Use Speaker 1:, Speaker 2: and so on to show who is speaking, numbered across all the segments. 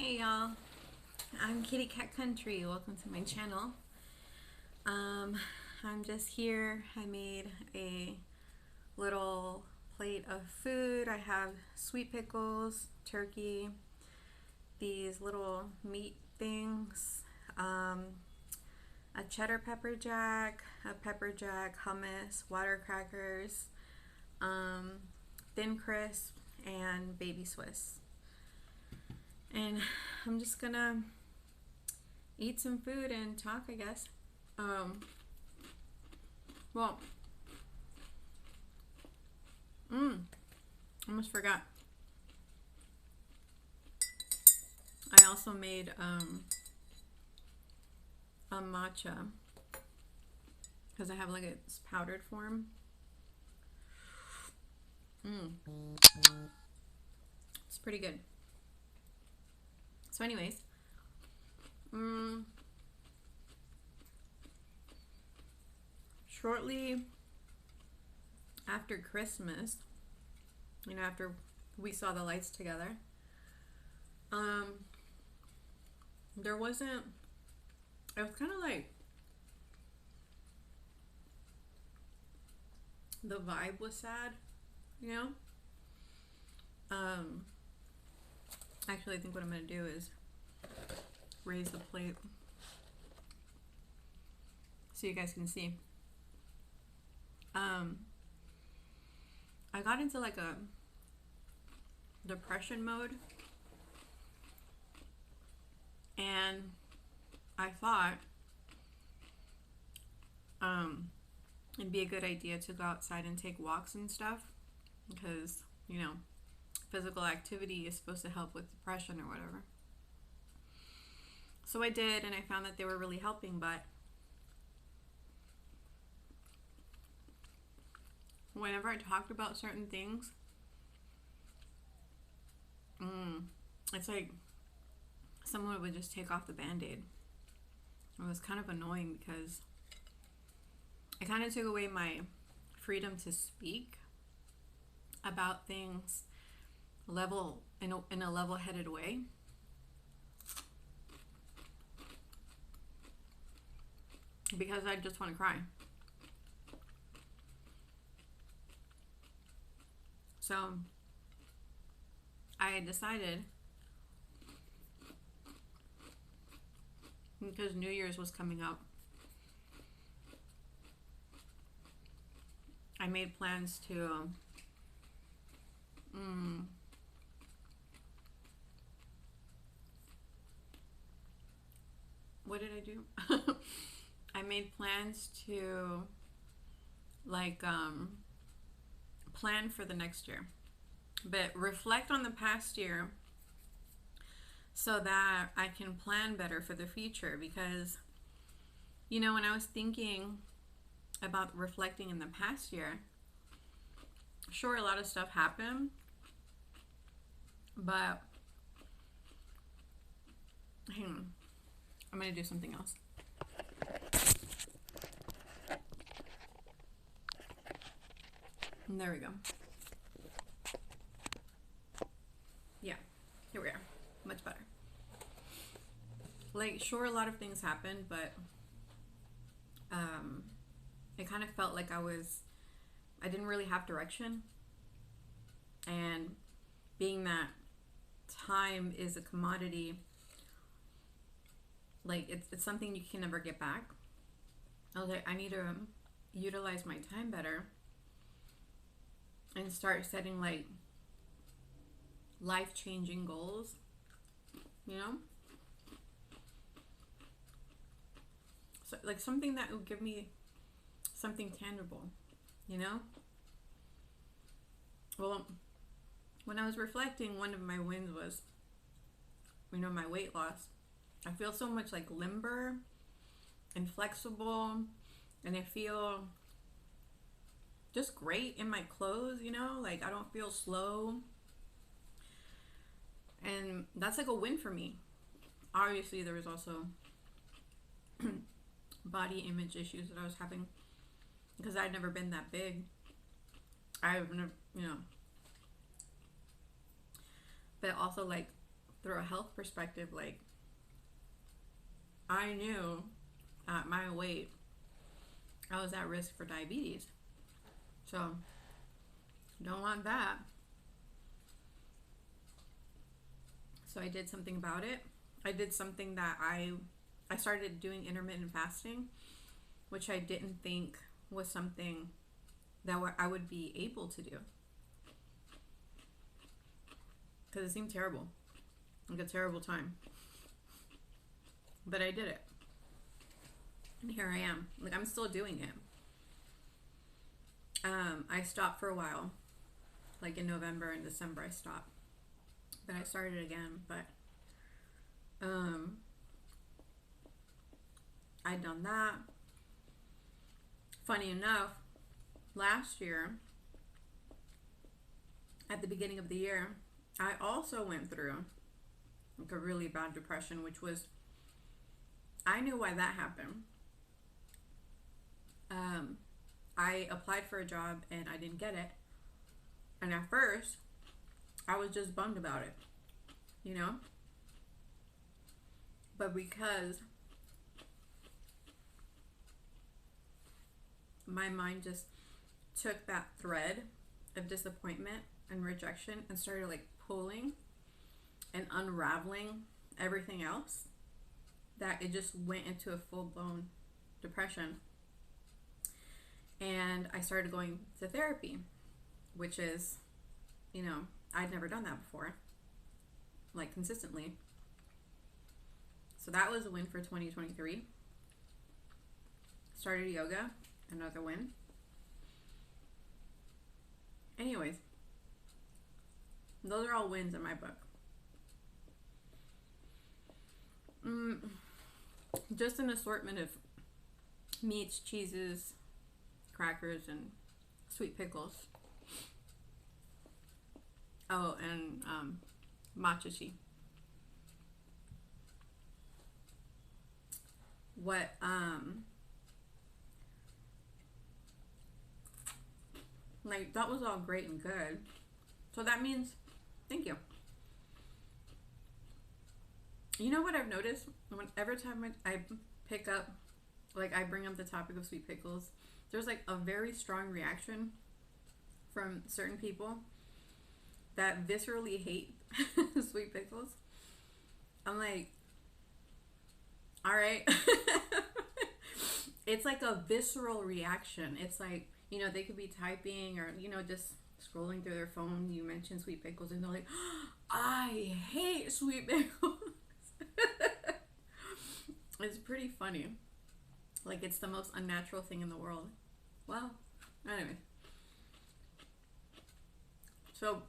Speaker 1: Hey y'all, I'm Kitty Cat Country. Welcome to my channel. I'm just here. I made a little plate of food. I have sweet pickles, turkey, these little meat things, a cheddar pepper jack, hummus, water crackers, thin crisp, and baby Swiss. And I'm just gonna eat some food and talk, I guess. Well, almost forgot. I also made a matcha because I have like its powdered form. It's pretty good. So, anyways, shortly after Christmas, after we saw the lights together, there wasn't, it was kind of like the vibe was sad, you know? Actually, I think what I'm going to do is raise the plate so you guys can see. I got into like a depression mode, and I thought it'd be a good idea to go outside and take walks and stuff because, physical activity is supposed to help with depression or whatever. So I did, and I found that they were really helping, but whenever I talked about certain things, it's like someone would just take off the band-aid. It was kind of annoying because it kind of took away my freedom to speak about things in a level-headed way. Because I just want to cry. So I decided, because New Year's was coming up, I made plans to what did I do? I made plans to plan for the next year, but reflect on the past year so that I can plan better for the future. Because when I was thinking about reflecting in the past year, sure, a lot of stuff happened, but hang on, I'm gonna do something else. And there we go. Yeah, here we are. Much better. Like, sure, a lot of things happened, but it kind of felt like I didn't really have direction. And being that time is a commodity, like it's something you can never get back, I was like, I need to utilize my time better and start setting like life-changing goals, so like something that would give me something tangible, well, when I was reflecting, one of my wins was my weight loss. I feel so much like limber and flexible, and I feel just great in my clothes, like I don't feel slow. And that's like a win for me. Obviously, there was also body image issues that I was having because I'd never been that big. I've never, but also like through a health perspective, like, I knew at my weight, I was at risk for diabetes. So, don't want that. So I did something about it. I did something that I started doing intermittent fasting, which I didn't think was something that I would be able to do. Because it seemed terrible. Like a terrible time. But I did it. And here I am. Like, I'm still doing it. I stopped for a while. Like in November and December I stopped. But I started again. But I'd done that. Funny enough, last year, at the beginning of the year, I also went through like a really bad depression, which was, I knew why that happened. I applied for a job and I didn't get it. And at first, I was just bummed about it, you know? But because my mind just took that thread of disappointment and rejection and started like pulling and unraveling everything else, that it just went into a full-blown depression. And I started going to therapy, which is, you know, I'd never done that before, like consistently. So that was a win for 2023. Started yoga, another win. Anyways, those are all wins in my book. Just an assortment of meats, cheeses, crackers, and sweet pickles. Oh, and matcha tea. What like, that was all great and good. So that means, thank you. You know what I've noticed? Every time I pick up, like, I bring up the topic of sweet pickles, there's like a very strong reaction from certain people that viscerally hate sweet pickles. I'm like, all right. It's like a visceral reaction. It's like, you know, they could be typing or, you know, just scrolling through their phone. You mention sweet pickles and they're like, I hate sweet pickles. It's pretty funny. Like, it's the most unnatural thing in the world. Well, anyway. So,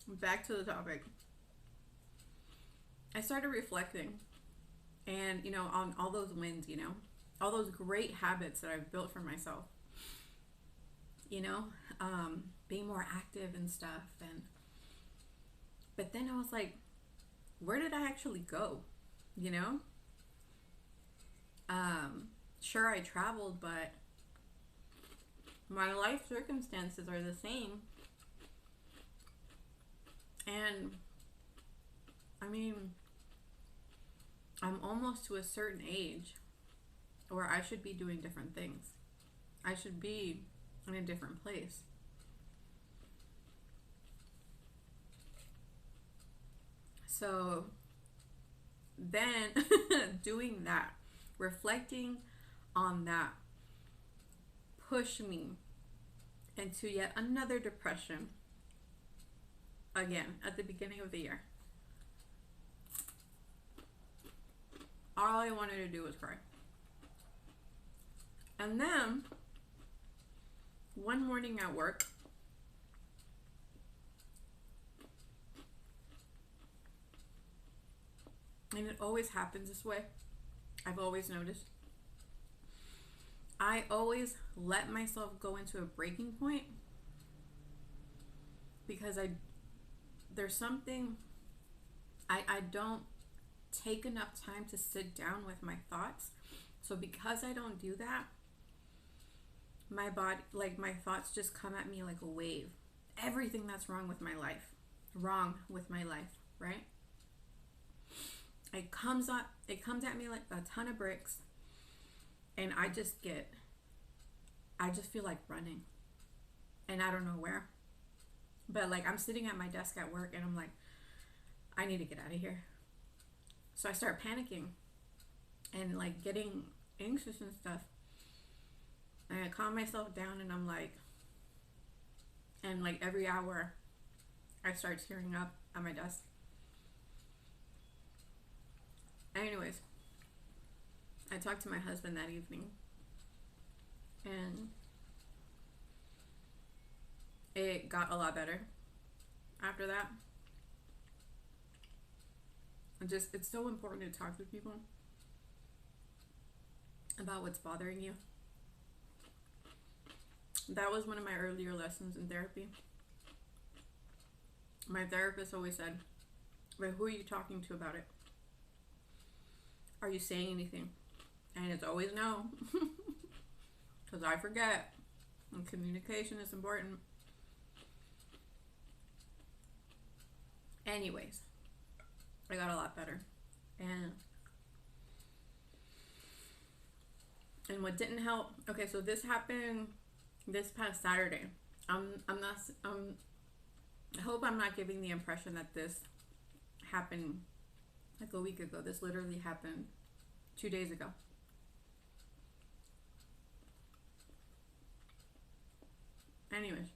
Speaker 1: back to the topic. I started reflecting and, you know, on all those wins, you know, all those great habits that I've built for myself. You know, being more active and stuff. But then I was like, where did I actually go? You know? Sure, I traveled, but my life circumstances are the same. And I mean, I'm almost to a certain age where I should be doing different things. I should be in a different place. So then doing that, reflecting on that, pushed me into yet another depression again at the beginning of the year. All I wanted to do was cry. And then one morning at work, and it always happens this way, I've always noticed, I always let myself go into a breaking point because there's something, I don't take enough time to sit down with my thoughts. So because I don't do that, my body, like, my thoughts just come at me like a wave. Everything that's wrong with my life, right? it comes at me like a ton of bricks, and I just feel like running, and I don't know where. But like I'm sitting at my desk at work, and I'm like, I need to get out of here. So I start panicking and like getting anxious and stuff. And I calm myself down, and I'm like, and like every hour, I start tearing up at my desk. Anyways, I talked to my husband that evening, and it got a lot better after that. It's so important to talk to people about what's bothering you. That was one of my earlier lessons in therapy. My therapist always said, but who are you talking to about it? Are you saying anything? And it's always no. Because I forget. And communication is important. Anyways, I got a lot better. And what didn't help, okay, so this happened this past Saturday. I'm not I hope I'm not giving the impression that this happened like a week ago. This literally happened 2 days ago. Anyways,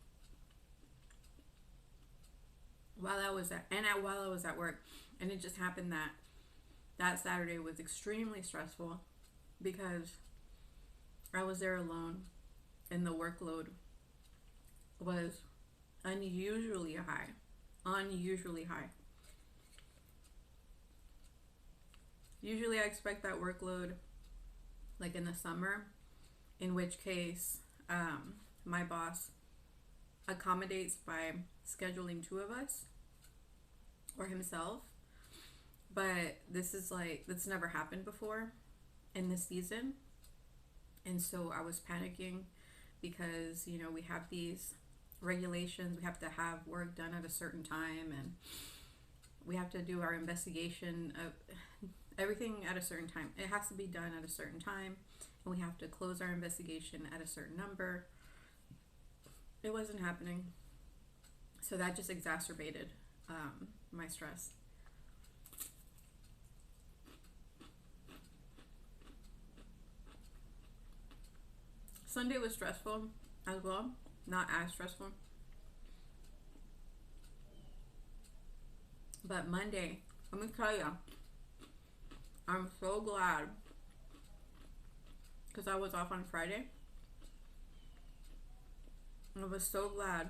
Speaker 1: while I was at work, and it just happened that that Saturday was extremely stressful because I was there alone, and the workload was unusually high. Unusually high. Usually I expect that workload like in the summer, in which case my boss accommodates by scheduling two of us or himself. But this is like, that's never happened before in this season. And so I was panicking because, you know, we have these regulations. We have to have work done at a certain time, and we have to do our investigation of everything at a certain time. It has to be done at a certain time, and we have to close our investigation at a certain number. It wasn't happening. So that just exacerbated my stress. Sunday was stressful as well, not as stressful. But Monday, let me tell you, I'm so glad because I was off on Friday. I was so glad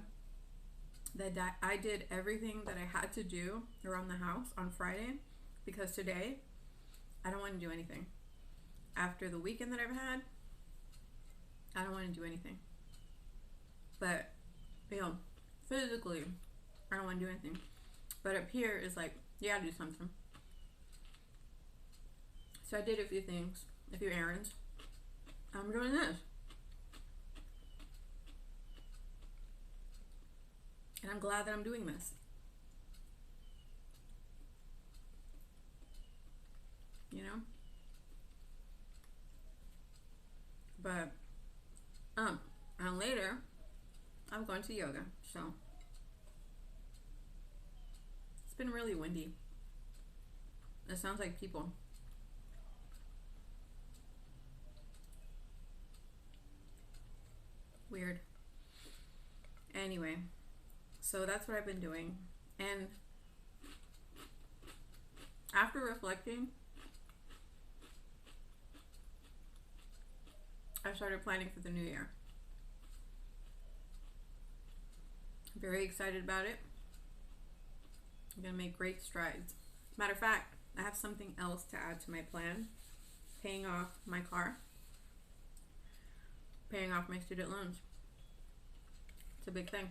Speaker 1: that I did everything that I had to do around the house on Friday, because today I don't want to do anything. After the weekend that I've had, I don't want to do anything. But, you know, physically, I don't want to do anything. But up here is like, you gotta do something. So I did a few things, a few errands. I'm doing this. And I'm glad that I'm doing this. You know? But, and later, I'm going to yoga. So, it's been really windy. It sounds like people. Weird. Anyway, so that's what I've been doing. And after reflecting, I started planning for the new year. I'm very excited about it. I'm gonna make great strides. Matter of fact, I have something else to add to my plan. Paying off my car. Paying off my student loans. It's a big thing.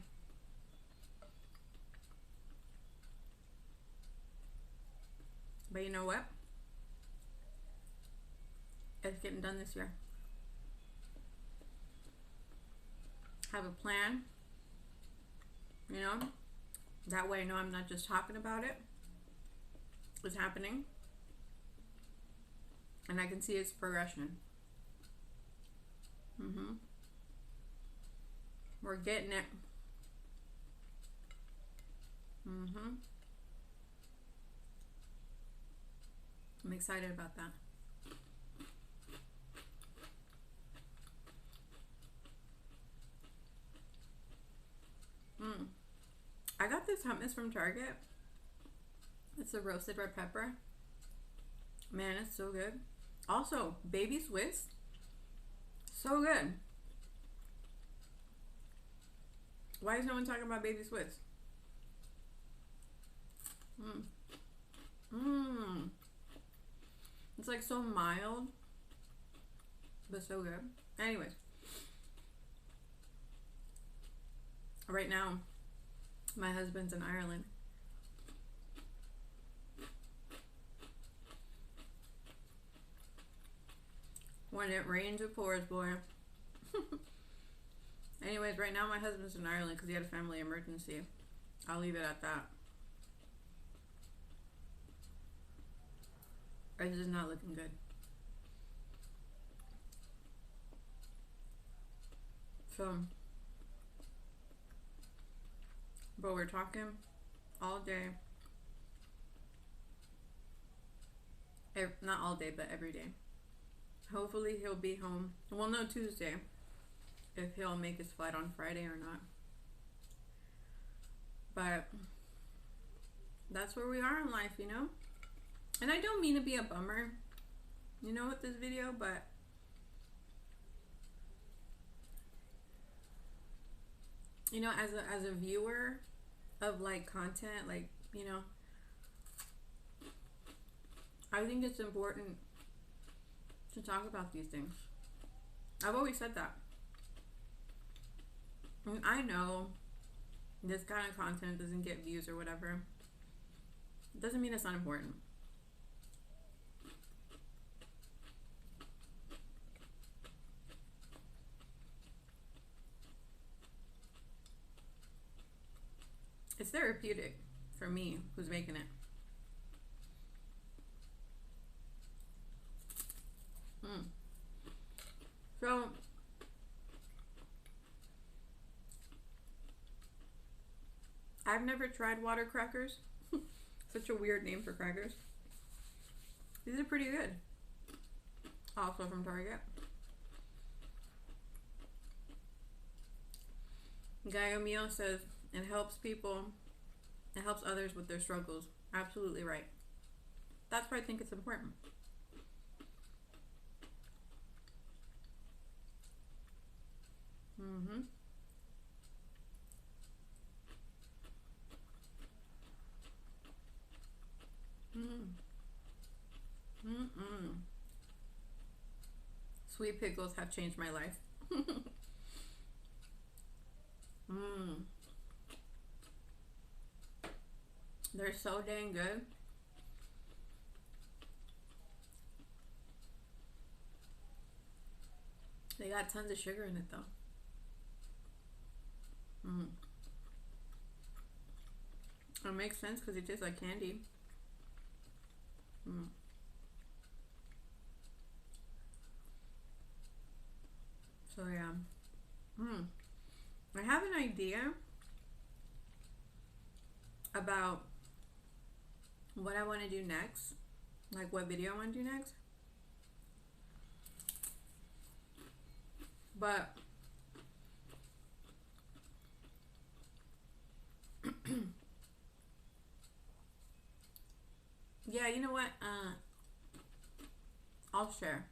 Speaker 1: But you know what? It's getting done this year. Have a plan. You know? That way I know I'm not just talking about it. It's happening. And I can see its progression. We're getting it. I'm excited about that. I got this hummus from Target. It's a roasted red pepper. Man, it's so good. Also, Baby Swiss. So good. Why is no one talking about Baby Swiss? It's like so mild, but so good. Anyways, right now, my husband's in Ireland. When it rains, it pours, boy. Anyways, right now my husband's in Ireland because he had a family emergency. I'll leave it at that. This is not looking good. So, but we're talking all day. Not all day, but every day. Hopefully he'll be home. We'll know Tuesday if he'll make his flight on Friday or not. But that's where we are in life, you know? And I don't mean to be a bummer, you know, with this video, but you know, as a viewer of like content, like, you know, I think it's important to talk about these things. I've always said that. And I know this kind of content doesn't get views or whatever. It doesn't mean it's not important. It's therapeutic for me, who's making it. So, I've never tried water crackers. Such a weird name for crackers. These are pretty good. Also from Target. Gallo Mio says it helps people, it helps others with their struggles. Absolutely right. That's why I think it's important. Sweet pickles have changed my life. They're so dang good. They got tons of sugar in it though. It makes sense because it tastes like candy. So yeah. I have an idea about what I want to do next. Like what video I want to do next. But yeah, you know what? I'll share.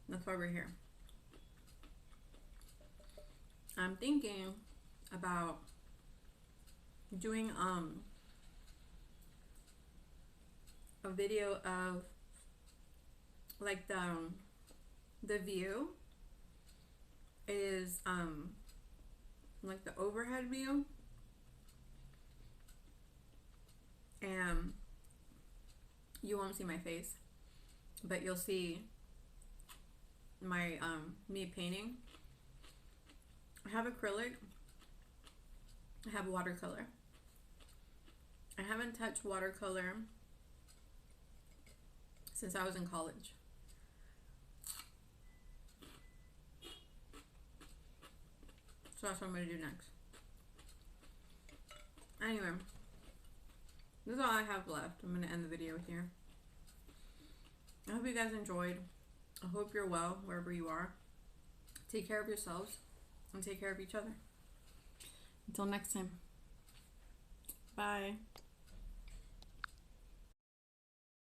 Speaker 1: That's why we're here. I'm thinking about doing a video of like the view is like the overhead view, and you won't see my face, but you'll see my me painting. I have acrylic, I have watercolor. I haven't touched watercolor since I was in college. So that's what I'm going to do next. Anyway, this is all I have left. I'm going to end the video here. I hope you guys enjoyed. I hope you're well wherever you are. Take care of yourselves and take care of each other. Until next time. Bye.